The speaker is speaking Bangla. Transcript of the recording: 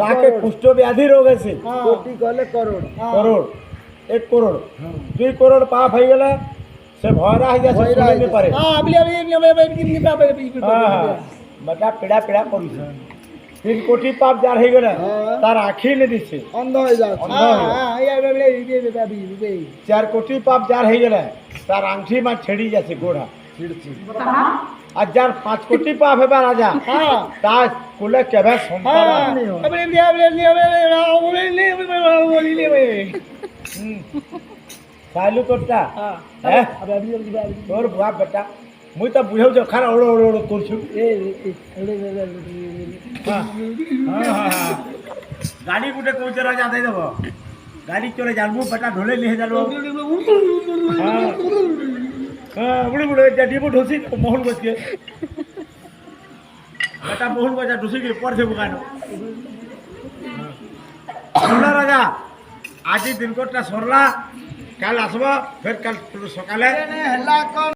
তাকে কুষ্ঠ ব্যাধি রোগ আছে কোটি গলে করোড় করোড় 1 করোড় 2 করোড় পাপ হয়ে গেলে সে ভয়রা হয়ে যাচ্ছে শুনতে পারে বেটা পেড়া পেড়া করিস 3 কোটি পাপ যার হয়ে গেলে তার আঁখি ne দিচ্ছে অন্ধ হয়ে যাচ্ছে 4 কোটি পাপ যার হয়ে গেলে তার আংঠি মা ছেড়ি যাচ্ছে গোড়া ছিড়ছি আর যার 5 কোটি পাপ হেবা রাজা তার কুলে কেবে সন্তান চাইলু তোরটা তোর বুয়া বেটা মুই তো বুঝাও যে খারা ওড়ো ওড়ো ওড়ো করছু গাড়ি গুটে কৌছে রাজা দেই দেব গাড়ি চলে জানবো বেটা ঢোলে নিয়ে যাবো হ্যাঁ বুড়ি বুড়ি ডিবু ঢুসি মোহন গছকে বেটা মোহন গছা ঢুসি গিয়ে পড়ছে বুকানো রাজা আজি দিন কোটা সরলা কাল আসবা ফের কাল সকালে